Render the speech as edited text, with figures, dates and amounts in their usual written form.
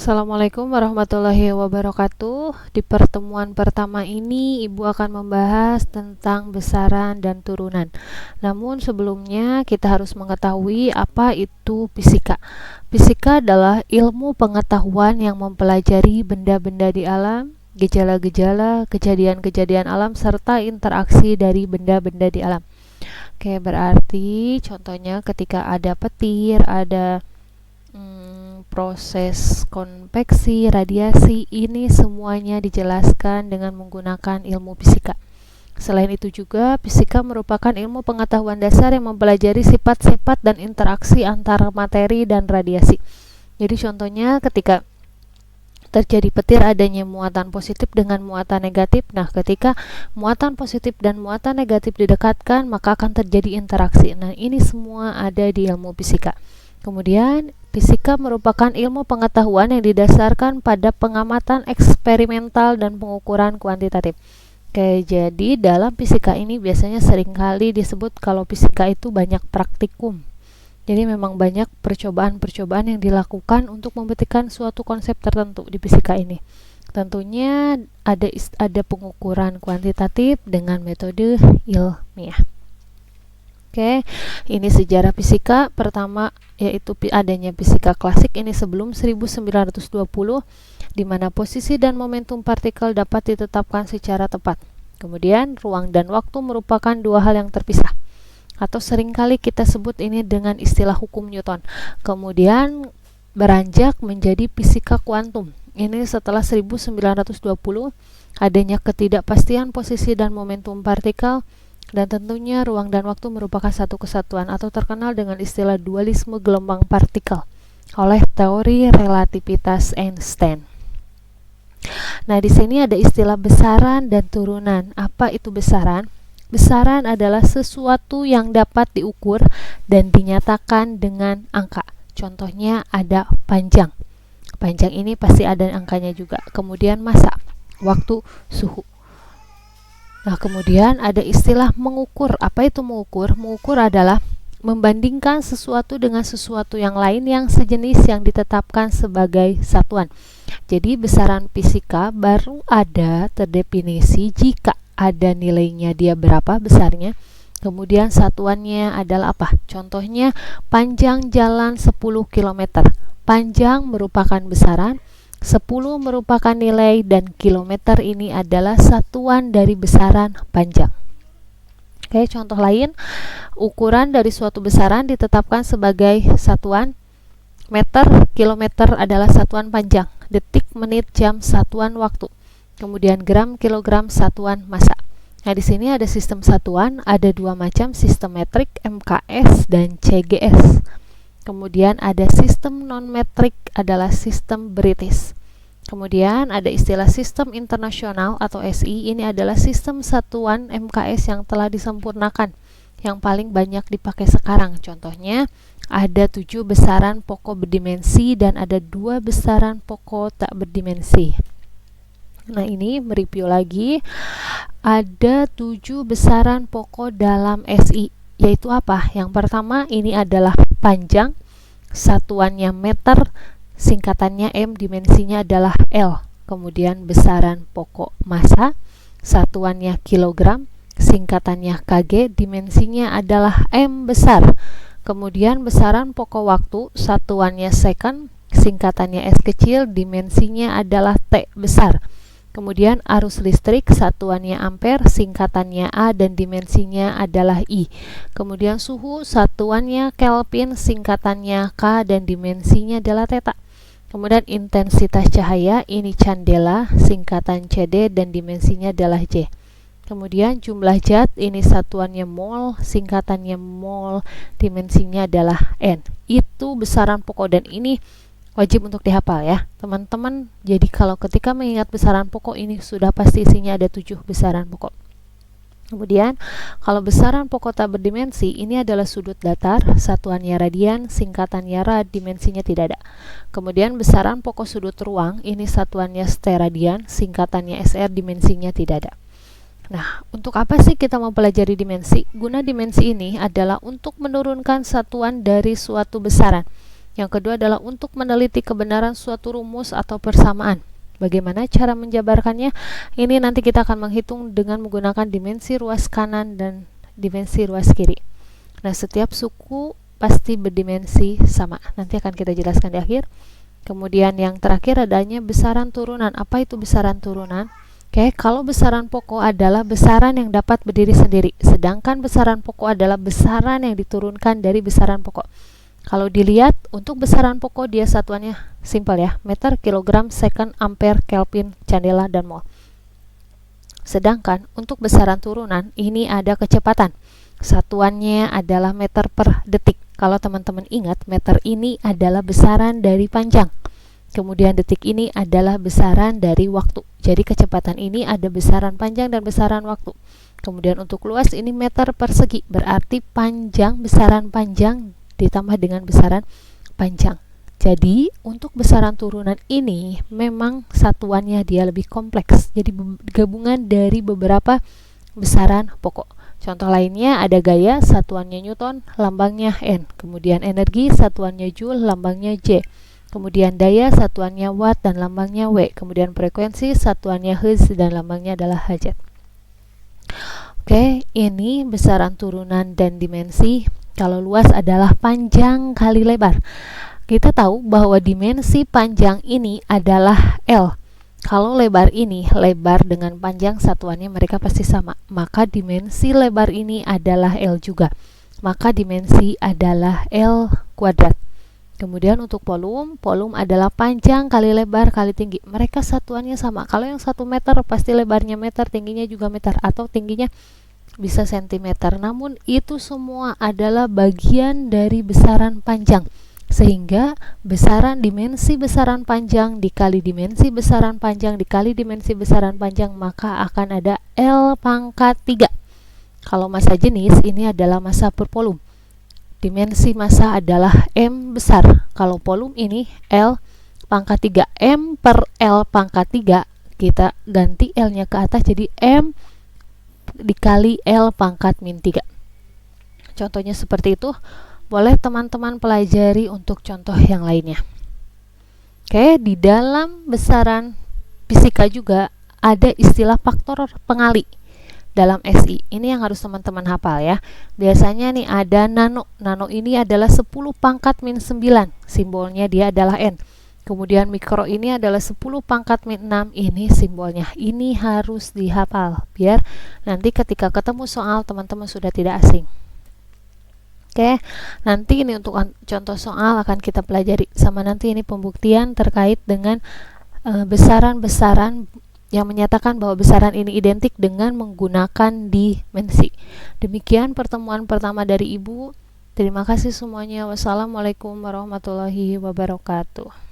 Assalamualaikum warahmatullahi wabarakatuh. Di pertemuan pertama ini, Ibu akan membahas tentang besaran dan turunan. Namun sebelumnya kita harus mengetahui apa itu fisika. Fisika adalah ilmu pengetahuan yang mempelajari benda-benda di alam, gejala-gejala, kejadian-kejadian alam, serta interaksi dari benda-benda di alam. Oke, berarti contohnya ketika ada petir, ada proses konveksi, radiasi, ini semuanya dijelaskan dengan menggunakan ilmu fisika. Selain itu juga, fisika merupakan ilmu pengetahuan dasar yang mempelajari sifat-sifat dan interaksi antara materi dan radiasi. Jadi contohnya ketika terjadi petir, adanya muatan positif dengan muatan negatif. Nah, ketika muatan positif dan muatan negatif didekatkan, maka akan terjadi interaksi. Nah, ini semua ada di ilmu fisika. Kemudian, fisika merupakan ilmu pengetahuan yang didasarkan pada pengamatan eksperimental dan pengukuran kuantitatif. Oke, jadi dalam fisika ini biasanya seringkali disebut kalau fisika itu banyak praktikum. Jadi memang banyak percobaan-percobaan yang dilakukan untuk membuktikan suatu konsep tertentu di fisika ini. Tentunya ada pengukuran kuantitatif dengan metode ilmiah. Oke, ini sejarah fisika. Pertama yaitu adanya fisika klasik, ini sebelum 1920, di mana posisi dan momentum partikel dapat ditetapkan secara tepat. Kemudian ruang dan waktu merupakan dua hal yang terpisah, atau seringkali kita sebut ini dengan istilah hukum Newton. Kemudian beranjak menjadi fisika kuantum. Ini setelah 1920, adanya ketidakpastian posisi dan momentum partikel. Dan tentunya ruang dan waktu merupakan satu kesatuan atau terkenal dengan istilah dualisme gelombang partikel oleh teori relativitas Einstein. Nah, di sini ada istilah besaran dan turunan. Apa itu besaran? Besaran adalah sesuatu yang dapat diukur dan dinyatakan dengan angka. Contohnya ada panjang. Panjang ini pasti ada angkanya juga. Kemudian massa, waktu, suhu. Nah, kemudian ada istilah mengukur. Apa itu mengukur? Mengukur adalah membandingkan sesuatu dengan sesuatu yang lain yang sejenis yang ditetapkan sebagai satuan. Jadi besaran fisika baru ada terdefinisi jika ada nilainya dia berapa besarnya. Kemudian satuannya adalah apa? Contohnya panjang jalan 10 km. Panjang merupakan besaran, 10 merupakan nilai, dan kilometer ini adalah satuan dari besaran panjang. Oke, contoh lain, ukuran dari suatu besaran ditetapkan sebagai satuan meter, kilometer adalah satuan panjang, detik, menit, jam satuan waktu. Kemudian gram, kilogram satuan massa. Nah, di sini ada sistem satuan, ada dua macam, sistem metrik MKS dan CGS. Kemudian ada sistem non-metrik adalah sistem British. Kemudian ada istilah sistem internasional atau SI. Ini adalah sistem satuan MKS yang telah disempurnakan, yang paling banyak dipakai sekarang. Contohnya ada 7 besaran pokok berdimensi dan ada 2 besaran pokok tak berdimensi. Nah, ini mereview lagi. Ada 7 besaran pokok dalam SI, yaitu apa? Yang pertama ini adalah panjang, satuannya meter, singkatannya M, dimensinya adalah L. Kemudian besaran pokok massa, satuannya kilogram, singkatannya kg, dimensinya adalah M besar. Kemudian besaran pokok waktu, satuannya second, singkatannya S kecil, dimensinya adalah T besar. Kemudian arus listrik, satuannya ampere, singkatannya A, dan dimensinya adalah I. Kemudian suhu, satuannya Kelvin, singkatannya K, dan dimensinya adalah theta. Kemudian intensitas cahaya, ini candela, singkatan CD, dan dimensinya adalah J. Kemudian jumlah zat, ini satuannya mol, singkatannya mol, dimensinya adalah N. Itu besaran pokok, dan ini wajib untuk dihafal ya teman-teman. Jadi kalau ketika mengingat besaran pokok ini sudah pasti isinya ada 7 besaran pokok. Kemudian kalau besaran pokok tak berdimensi, ini adalah sudut datar, satuannya radian, singkatannya rad, dimensinya tidak ada. Kemudian besaran pokok sudut ruang, ini satuannya steradian, singkatannya SR, dimensinya tidak ada. Nah, untuk apa sih kita mempelajari dimensi? Guna dimensi ini adalah untuk menurunkan satuan dari suatu besaran. Yang kedua adalah untuk meneliti kebenaran suatu rumus atau persamaan. Bagaimana cara menjabarkannya? Ini nanti kita akan menghitung dengan menggunakan dimensi ruas kanan dan dimensi ruas kiri. Nah, setiap suku pasti berdimensi sama. Nanti akan kita jelaskan di akhir. Kemudian yang terakhir adanya besaran turunan. Apa itu besaran turunan? Oke, kalau besaran pokok adalah besaran yang dapat berdiri sendiri, sedangkan besaran pokok adalah besaran yang diturunkan dari besaran pokok. Kalau dilihat, untuk besaran pokok dia satuannya simpel ya, meter, kilogram, second, ampere, kelvin, candela, dan mol. Sedangkan untuk besaran turunan, ini ada kecepatan. Satuannya adalah meter per detik. Kalau teman-teman ingat, meter ini adalah besaran dari panjang. Kemudian detik ini adalah besaran dari waktu. Jadi kecepatan ini ada besaran panjang dan besaran waktu. Kemudian untuk luas ini meter persegi. Berarti panjang, besaran panjang ditambah dengan besaran panjang. Jadi untuk besaran turunan ini memang satuannya dia lebih kompleks. Jadi gabungan dari beberapa besaran pokok. Contoh lainnya ada gaya, satuannya Newton, lambangnya N. Kemudian energi, satuannya Joule, lambangnya J. Kemudian daya, satuannya watt dan lambangnya W. Kemudian frekuensi, satuannya Hz dan lambangnya adalah Hz. Oke, ini besaran turunan dan dimensi. Kalau luas adalah panjang kali lebar. Kita tahu bahwa dimensi panjang ini adalah L. Kalau lebar ini, lebar dengan panjang satuannya mereka pasti sama. Maka dimensi lebar ini adalah L juga. Maka dimensi adalah L kuadrat. Kemudian untuk volume adalah panjang kali lebar kali tinggi. Mereka satuannya sama. Kalau yang 1 meter pasti lebarnya meter, tingginya juga meter, atau tingginya bisa sentimeter. Namun itu semua adalah bagian dari besaran panjang. Sehingga besaran dimensi besaran panjang dikali dimensi besaran panjang dikali dimensi besaran panjang, maka akan ada L pangkat 3. Kalau massa jenis ini adalah massa per volume. Dimensi massa adalah M besar. Kalau volume ini L pangkat 3. M per L pangkat 3. Kita ganti L-nya ke atas jadi M dikali L pangkat min 3. Contohnya seperti itu. Boleh teman-teman pelajari untuk contoh yang lainnya. Oke, di dalam besaran fisika juga ada istilah faktor pengali. Dalam SI, ini yang harus teman-teman hafal ya. Biasanya nih ada nano. Nano ini adalah 10 pangkat min 9. Simbolnya dia adalah N. Kemudian mikro ini adalah 10 pangkat min 6. Ini simbolnya. Ini harus dihafal. Biar nanti ketika ketemu soal teman-teman sudah tidak asing. Oke, nanti ini untuk contoh soal akan kita pelajari. Sama nanti ini pembuktian terkait dengan besaran-besaran yang menyatakan bahwa besaran ini identik dengan menggunakan dimensi. Demikian pertemuan pertama dari Ibu. Terima kasih semuanya. Wassalamualaikum warahmatullahi wabarakatuh.